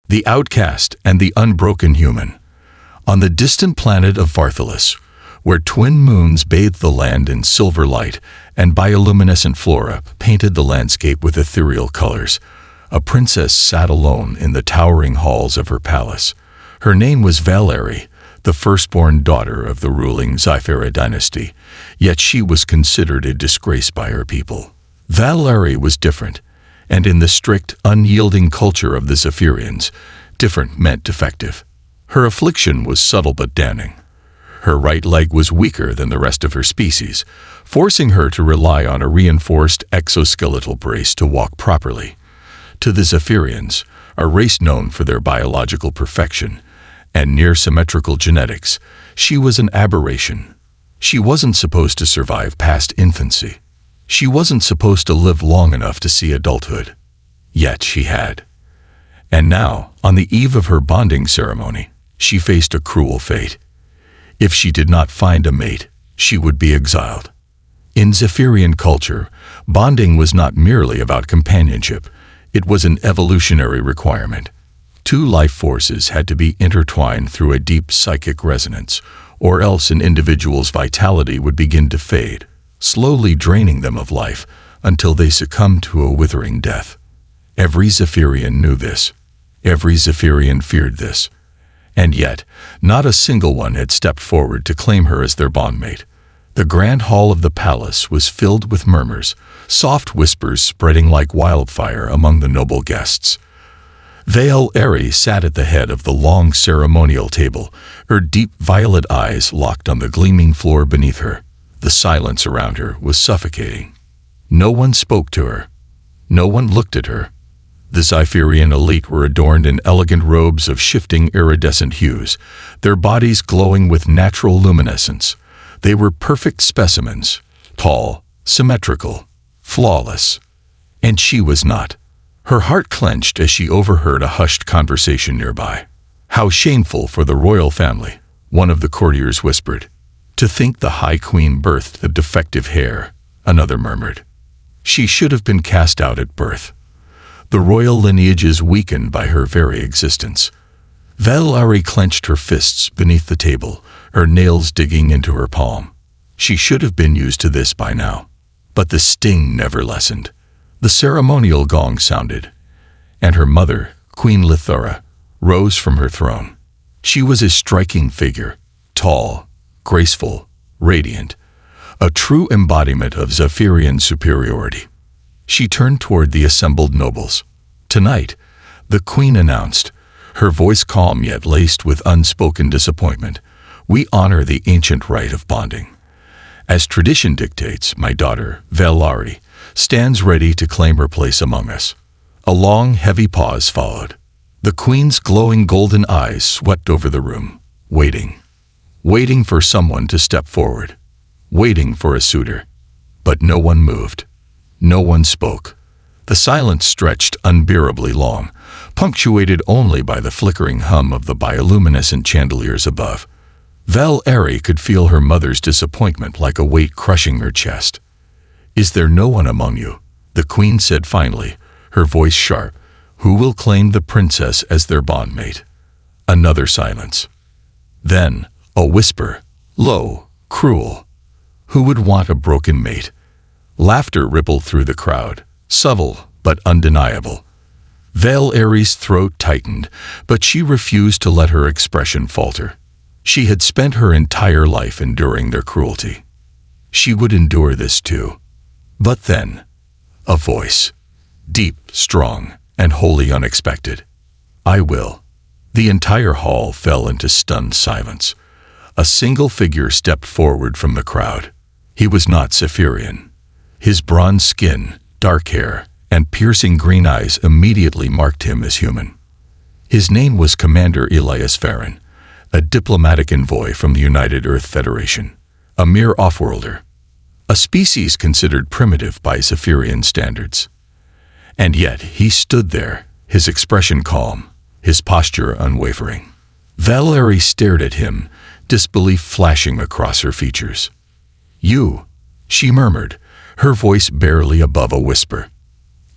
The outcast and the unbroken human. On the distant planet of Varthalis, where twin moons bathed the land in silver light and bioluminescent flora painted the landscape with ethereal colors, a princess sat alone in the towering halls of her palace. Her name was Valeri, the firstborn daughter of the ruling Zyphera dynasty, yet she was considered a disgrace by her people. Valeri was different, and in the strict, unyielding culture of the Zephyrians, different meant defective. Her affliction was subtle but damning. Her right leg was weaker than the rest of her species, forcing her to rely on a reinforced exoskeletal brace to walk properly. To the Zephyrians, a race known for their biological perfection and near-symmetrical genetics, she was an aberration. She wasn't supposed to survive past infancy. She wasn't supposed to live long enough to see adulthood. Yet she had. And now, on the eve of her bonding ceremony, she faced a cruel fate. If she did not find a mate, she would be exiled. In Zephyrian culture, bonding was not merely about companionship. It was an evolutionary requirement. Two life forces had to be intertwined through a deep psychic resonance, or else an individual's vitality would begin to fade, slowly draining them of life until they succumbed to a withering death. Every Zephyrian knew this. Every Zephyrian feared this. And yet, not a single one had stepped forward to claim her as their bondmate. The grand hall of the palace was filled with murmurs, soft whispers spreading like wildfire among the noble guests. Valeri sat at the head of the long ceremonial table, her deep violet eyes locked on the gleaming floor beneath her. The silence around her was suffocating. No one spoke to her. No one looked at her. The Zypherian elite were adorned in elegant robes of shifting iridescent hues, their bodies glowing with natural luminescence. They were perfect specimens, tall, symmetrical, flawless. And she was not. Her heart clenched as she overheard a hushed conversation nearby. "How shameful for the royal family," one of the courtiers whispered. "To think the High Queen birthed the defective heir," another murmured. "She should have been cast out at birth. The royal lineage is weakened by her very existence." Valeri clenched her fists beneath the table, her nails digging into her palm. She should have been used to this by now. But the sting never lessened. The ceremonial gong sounded, and her mother, Queen Lithora, rose from her throne. She was a striking figure, tall, graceful, radiant, a true embodiment of Zephyrian superiority. She turned toward the assembled nobles. "Tonight," the queen announced, her voice calm yet laced with unspoken disappointment, "we honor the ancient rite of bonding. As tradition dictates, my daughter, Valeri, stands ready to claim her place among us." A long, heavy pause followed. The queen's glowing golden eyes swept over the room, waiting for someone to step forward, waiting for a suitor. But no one moved. No one spoke. The silence stretched unbearably long, punctuated only by the flickering hum of the bioluminescent chandeliers above. Valeri could feel her mother's disappointment like a weight crushing her chest. "Is there no one among you?" the queen said finally, her voice sharp. "Who will claim the princess as their bondmate?" Another silence. Then, a whisper, low, cruel. "Who would want a broken mate?" Laughter rippled through the crowd, subtle but undeniable. Valeri's throat tightened, but she refused to let her expression falter. She had spent her entire life enduring their cruelty. She would endure this too. But then, a voice, deep, strong, and wholly unexpected. "I will." The entire hall fell into stunned silence. A single figure stepped forward from the crowd. He was not Zephyrian. His bronze skin, dark hair, and piercing green eyes immediately marked him as human. His name was Commander Elias Farron, a diplomatic envoy from the United Earth Federation, a mere offworlder, a species considered primitive by Zephyrian standards. And yet he stood there, his expression calm, his posture unwavering. Valeri stared at him, disbelief flashing across her features. "You," she murmured, her voice barely above a whisper.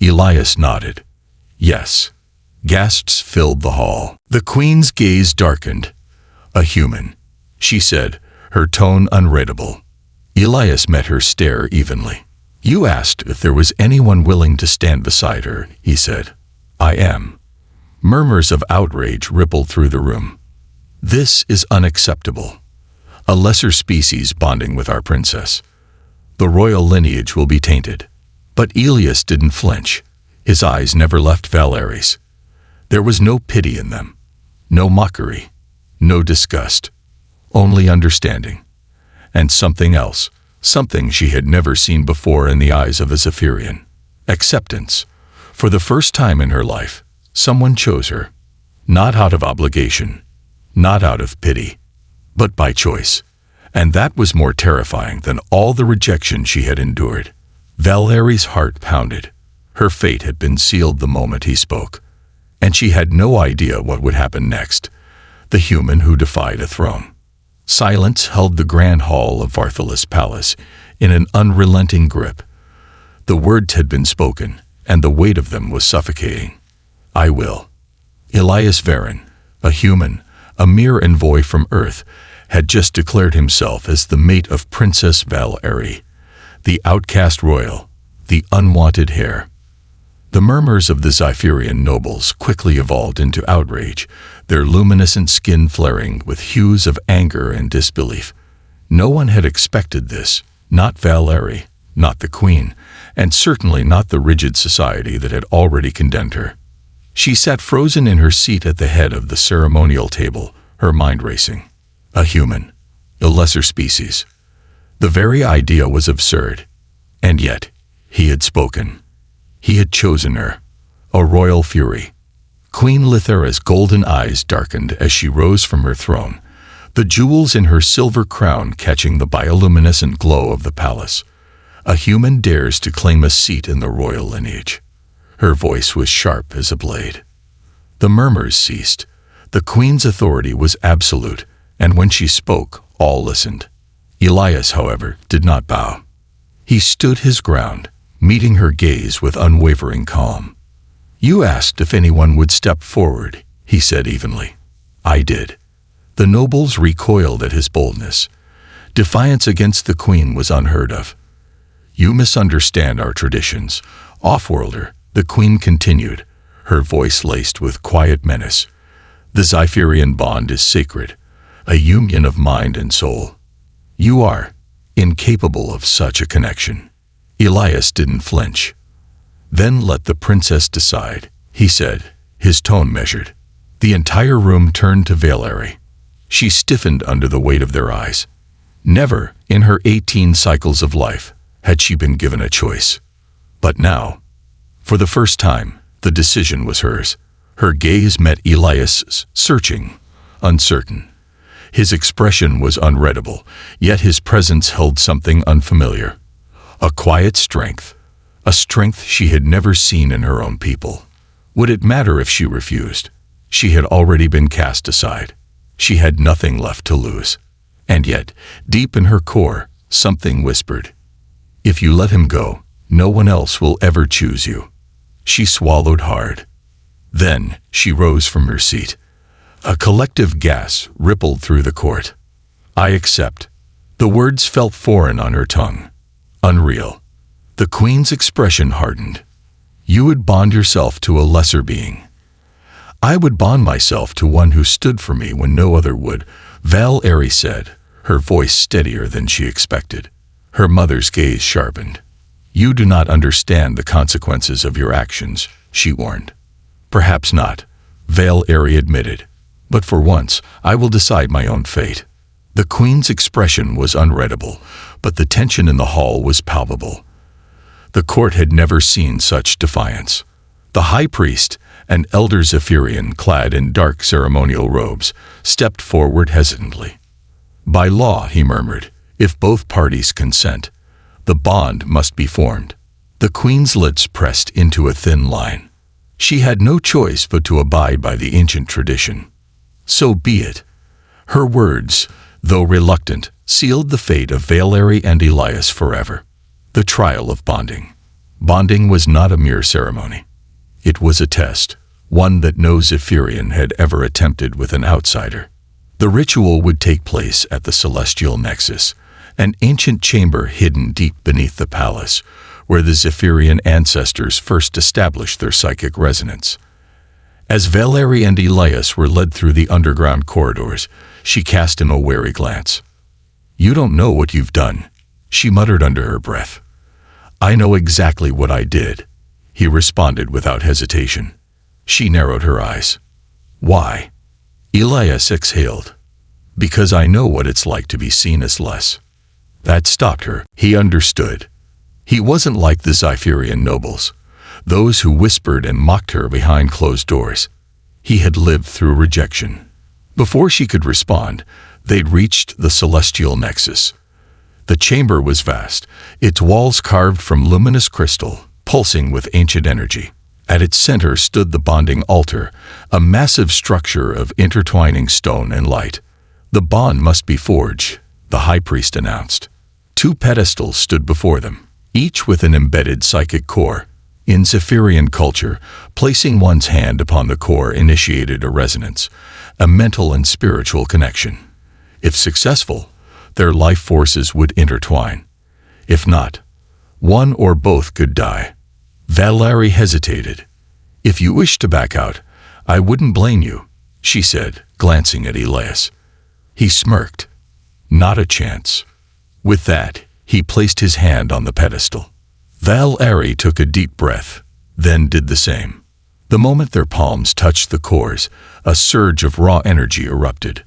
Elias nodded. "Yes." Gasps filled the hall. The queen's gaze darkened. "A human," she said, her tone unreadable. Elias met her stare evenly. "You asked if there was anyone willing to stand beside her," he said. "I am." Murmurs of outrage rippled through the room. "This is unacceptable. A lesser species bonding with our princess. The royal lineage will be tainted." But Elias didn't flinch. His eyes never left Valeri's. There was no pity in them, no mockery, no disgust, only understanding. And something else, something she had never seen before in the eyes of a Zephyrian. Acceptance. For the first time in her life, someone chose her. Not out of obligation, not out of pity, but by choice. And that was more terrifying than all the rejection she had endured. Valeri's heart pounded. Her fate had been sealed the moment he spoke. And she had no idea what would happen next. The human who defied a throne. Silence held the grand hall of Varthalis Palace in an unrelenting grip. The words had been spoken, and the weight of them was suffocating. "I will." Elias Varen, a human, a mere envoy from Earth, had just declared himself as the mate of Princess Valeri, the outcast royal, the unwanted heir. The murmurs of the Zephyrian nobles quickly evolved into outrage, their luminescent skin flaring with hues of anger and disbelief. No one had expected this, not Valeri, not the queen, and certainly not the rigid society that had already condemned her. She sat frozen in her seat at the head of the ceremonial table, her mind racing. A human, a lesser species. The very idea was absurd. And yet, he had spoken. He had chosen her, a royal fury. Queen Lithera's golden eyes darkened as she rose from her throne, the jewels in her silver crown catching the bioluminescent glow of the palace. A human dares to claim a seat in the royal lineage. Her voice was sharp as a blade. The murmurs ceased. The queen's authority was absolute, and when she spoke, all listened. Elias, however, did not bow. He stood his ground, meeting her gaze with unwavering calm. "You asked if anyone would step forward," he said evenly. "I did." The nobles recoiled at his boldness. Defiance against the queen was unheard of. "You misunderstand our traditions, Offworlder," the queen continued, her voice laced with quiet menace. "The Zephyrian bond is sacred, a union of mind and soul. You are incapable of such a connection." Elias didn't flinch. "Then let the princess decide," he said, his tone measured. The entire room turned to Valeri. She stiffened under the weight of their eyes. Never, in her 18 cycles of life, had she been given a choice. But now, for the first time, the decision was hers. Her gaze met Elias's, searching, uncertain. His expression was unreadable, yet his presence held something unfamiliar. A quiet strength, a strength she had never seen in her own people. Would it matter if she refused? She had already been cast aside. She had nothing left to lose. And yet, deep in her core, something whispered, "If you let him go, no one else will ever choose you." She swallowed hard. Then she rose from her seat. A collective gasp rippled through the court. "I accept." The words felt foreign on her tongue. Unreal. The queen's expression hardened. "You would bond yourself to a lesser being." "I would bond myself to one who stood for me when no other would," Valeri said, her voice steadier than she expected. Her mother's gaze sharpened. "You do not understand the consequences of your actions," she warned. "Perhaps not," Valeri admitted. "But for once, I will decide my own fate." The queen's expression was unreadable, but the tension in the hall was palpable. The court had never seen such defiance. The high priest, an elder Zephyrian clad in dark ceremonial robes, stepped forward hesitantly. "By law," he murmured, "if both parties consent, the bond must be formed." The queen's lips pressed into a thin line. She had no choice but to abide by the ancient tradition. So be it. Her words, though reluctant, sealed the fate of Valeri and Elias forever. The trial of bonding. Bonding was not a mere ceremony. It was a test, one that no Zephyrian had ever attempted with an outsider. The ritual would take place at the Celestial Nexus, an ancient chamber hidden deep beneath the palace, where the Zephyrian ancestors first established their psychic resonance. As Valerie and Elias were led through the underground corridors, she cast him a wary glance. "You don't know what you've done," she muttered under her breath. "I know exactly what I did," he responded without hesitation. She narrowed her eyes. "Why?" Elias exhaled. "Because I know what it's like to be seen as less." That stopped her. He understood. He wasn't like the Zephyrian nobles, those who whispered and mocked her behind closed doors. He had lived through rejection. Before she could respond, they'd reached the Celestial Nexus. The chamber was vast, its walls carved from luminous crystal, pulsing with ancient energy. At its center stood the bonding altar, a massive structure of intertwining stone and light. "The bond must be forged," the high priest announced. 2 pedestals stood before them, each with an embedded psychic core. In Zephyrian culture, placing one's hand upon the core initiated a resonance, a mental and spiritual connection. If successful, their life forces would intertwine. If not, one or both could die. Valerie hesitated. "If you wish to back out, I wouldn't blame you," she said, glancing at Elias. He smirked. "Not a chance." With that, he placed his hand on the pedestal. Valerie took a deep breath, then did the same. The moment their palms touched the cores, a surge of raw energy erupted.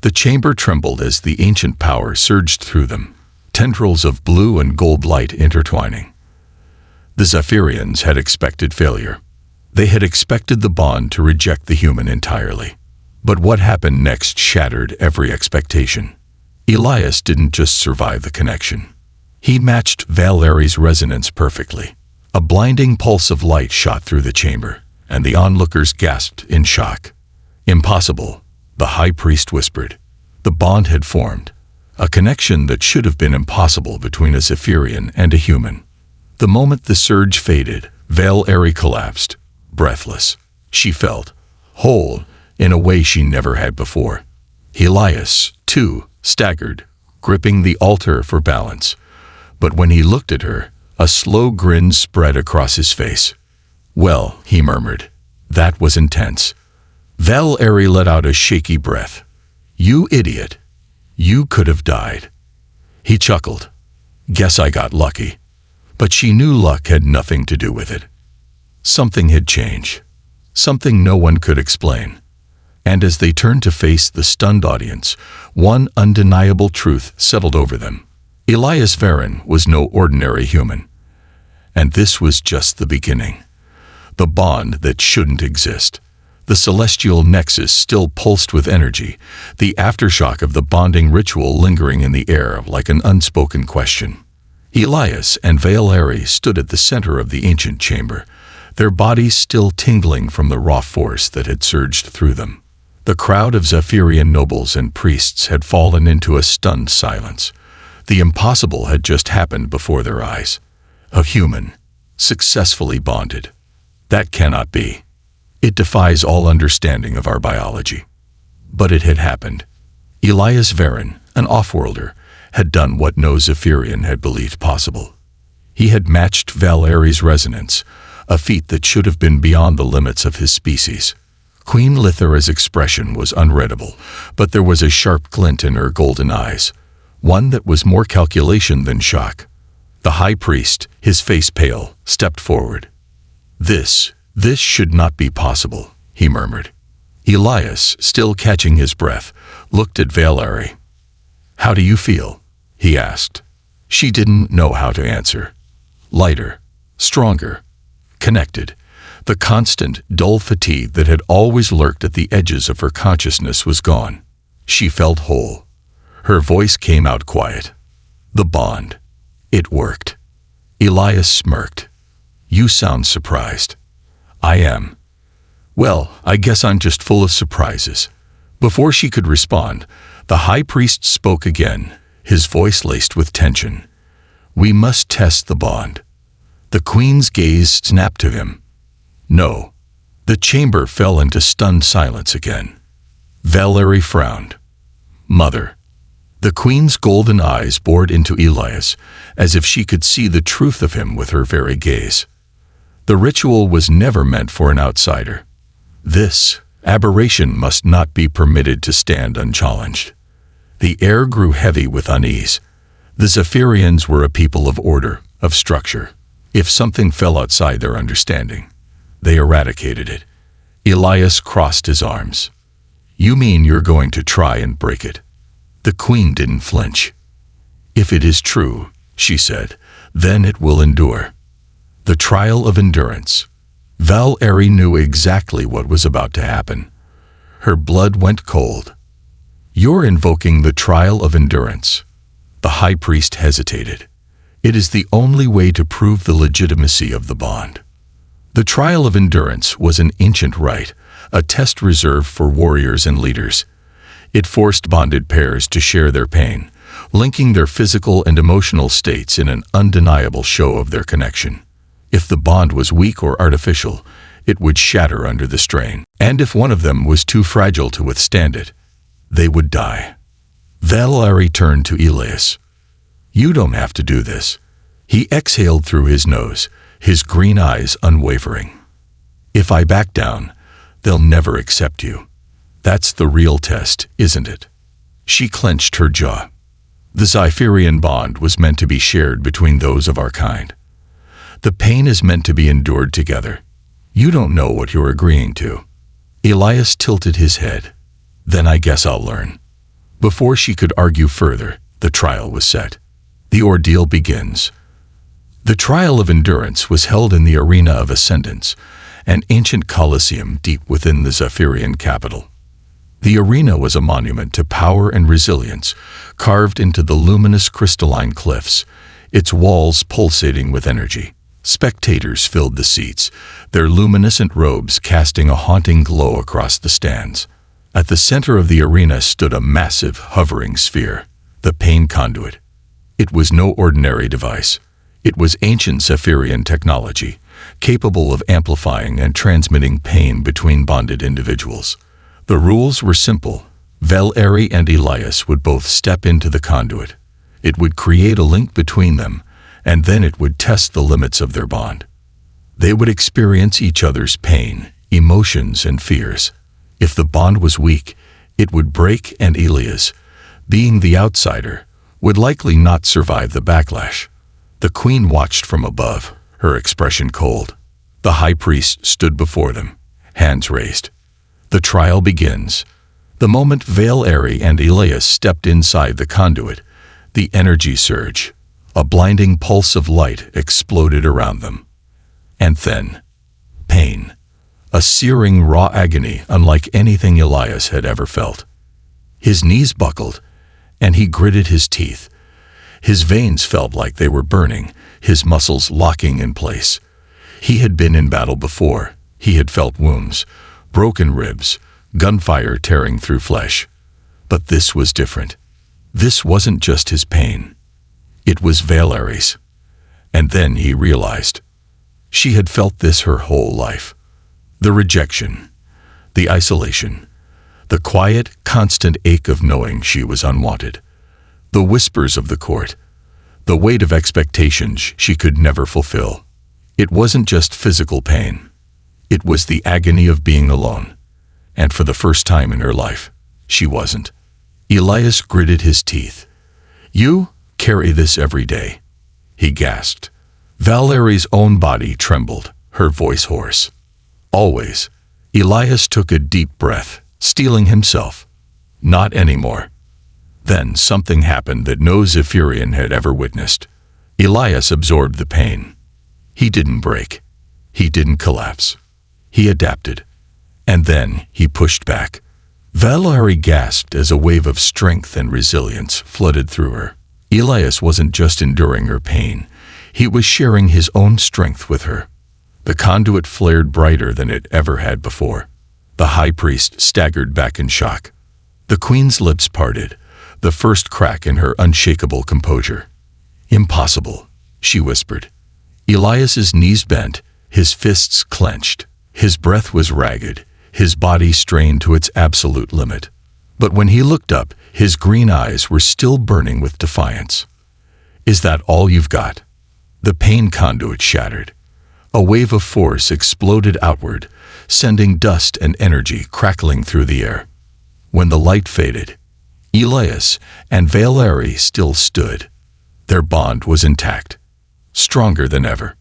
The chamber trembled as the ancient power surged through them, tendrils of blue and gold light intertwining. The Zephyrians had expected failure. They had expected the bond to reject the human entirely. But what happened next shattered every expectation. Elias didn't just survive the connection. He matched Valerie's resonance perfectly. A blinding pulse of light shot through the chamber, and the onlookers gasped in shock. "Impossible," the high priest whispered. The bond had formed, a connection that should have been impossible between a Zephyrian and a human. The moment the surge faded, Valerie collapsed, breathless. She felt whole in a way she never had before. Elias, too, staggered, gripping the altar for balance. But when he looked at her, a slow grin spread across his face. "Well," he murmured, "that was intense." Valerie let out a shaky breath. "You idiot. You could have died." He chuckled. "Guess I got lucky." But she knew luck had nothing to do with it. Something had changed. Something no one could explain. And as they turned to face the stunned audience, one undeniable truth settled over them. Elias Varen was no ordinary human. And this was just the beginning. The bond that shouldn't exist. The Celestial Nexus still pulsed with energy, the aftershock of the bonding ritual lingering in the air like an unspoken question. Elias and Valerie stood at the center of the ancient chamber, their bodies still tingling from the raw force that had surged through them. The crowd of Zephyrian nobles and priests had fallen into a stunned silence. The impossible had just happened before their eyes. A human, successfully bonded. That cannot be. It defies all understanding of our biology. But it had happened. Elias Varen, an offworlder, had done what no Zephyrian had believed possible. He had matched Valerie's resonance, a feat that should have been beyond the limits of his species. Queen Lithara's expression was unreadable, but there was a sharp glint in her golden eyes, one that was more calculation than shock. The high priest, his face pale, stepped forward. This should not be possible," he murmured. Elias, still catching his breath, looked at Valerie. "How do you feel?" he asked. She didn't know how to answer. Lighter, stronger, connected. The constant, dull fatigue that had always lurked at the edges of her consciousness was gone. She felt whole. Her voice came out quiet. "The bond. It worked." Elias smirked. "You sound surprised." "I am." "Well, I guess I'm just full of surprises." Before she could respond, the high priest spoke again, his voice laced with tension. "We must test the bond." The queen's gaze snapped to him. "No." The chamber fell into stunned silence again. Valerie frowned. "Mother." The queen's golden eyes bored into Elias, as if she could see the truth of him with her very gaze. The ritual was never meant for an outsider. This aberration must not be permitted to stand unchallenged. The air grew heavy with unease. The Zephyrians were a people of order, of structure. If something fell outside their understanding, they eradicated it. Elias crossed his arms. "You mean you're going to try and break it?" The queen didn't flinch. "If it is true," she said, "then it will endure." The trial of endurance. Valerie knew exactly what was about to happen. Her blood went cold. "You're invoking the trial of endurance." The high priest hesitated. "It is the only way to prove the legitimacy of the bond." The trial of endurance was an ancient rite, a test reserved for warriors and leaders. It forced bonded pairs to share their pain, linking their physical and emotional states in an undeniable show of their connection. If the bond was weak or artificial, it would shatter under the strain. And if one of them was too fragile to withstand it, they would die. Valerie turned to Elias. "You don't have to do this." He exhaled through his nose, his green eyes unwavering. "If I back down, they'll never accept you. That's the real test, isn't it?" She clenched her jaw. The Zephyrian bond was meant to be shared between those of our kind. The pain is meant to be endured together. You don't know what you're agreeing to. Elias tilted his head. "Then I guess I'll learn." Before she could argue further, the trial was set. The ordeal begins. The trial of endurance was held in the Arena of Ascendance, an ancient coliseum deep within the Zephyrian capital. The arena was a monument to power and resilience, carved into the luminous crystalline cliffs, its walls pulsating with energy. Spectators filled the seats, their luminescent robes casting a haunting glow across the stands. At the center of the arena stood a massive, hovering sphere, the pain conduit. It was no ordinary device. It was ancient Zephyrian technology, capable of amplifying and transmitting pain between bonded individuals. The rules were simple. Valerie and Elias would both step into the conduit. It would create a link between them, and then it would test the limits of their bond. They would experience each other's pain, emotions, and fears. If the bond was weak, it would break, and Elias, being the outsider, would likely not survive the backlash. The queen watched from above, her expression cold. The high priest stood before them, hands raised. The trial begins. The moment Valerie and Elias stepped inside the conduit, the energy surge, a blinding pulse of light exploded around them. And then, pain. A searing raw agony unlike anything Elias had ever felt. His knees buckled, and he gritted his teeth. His veins felt like they were burning, his muscles locking in place. He had been in battle before. He had felt wounds, broken ribs, gunfire tearing through flesh. But this was different. This wasn't just his pain. It was Valerie's. And then he realized. She had felt this her whole life. The rejection, the isolation, the quiet, constant ache of knowing she was unwanted, the whispers of the court, the weight of expectations she could never fulfill. It wasn't just physical pain. It was the agony of being alone. And for the first time in her life, she wasn't. Elias gritted his teeth. "You carry this every day," he gasped. Valerie's own body trembled, her voice hoarse. "Always." Elias took a deep breath, steeling himself. "Not anymore." Then something happened that no Zephyrian had ever witnessed. Elias absorbed the pain. He didn't break. He didn't collapse. He adapted. And then he pushed back. Valerie gasped as a wave of strength and resilience flooded through her. Elias wasn't just enduring her pain. He was sharing his own strength with her. The conduit flared brighter than it ever had before. The high priest staggered back in shock. The queen's lips parted, the first crack in her unshakable composure. "Impossible," she whispered. Elias's knees bent, his fists clenched. His breath was ragged, his body strained to its absolute limit. But when he looked up, his green eyes were still burning with defiance. "Is that all you've got?" The pain conduit shattered. A wave of force exploded outward, sending dust and energy crackling through the air. When the light faded, Elias and Valeri still stood. Their bond was intact, stronger than ever.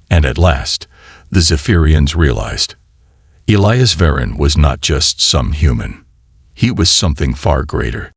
And at last, the Zephyrians realized Elias Varen was not just some human. He was something far greater.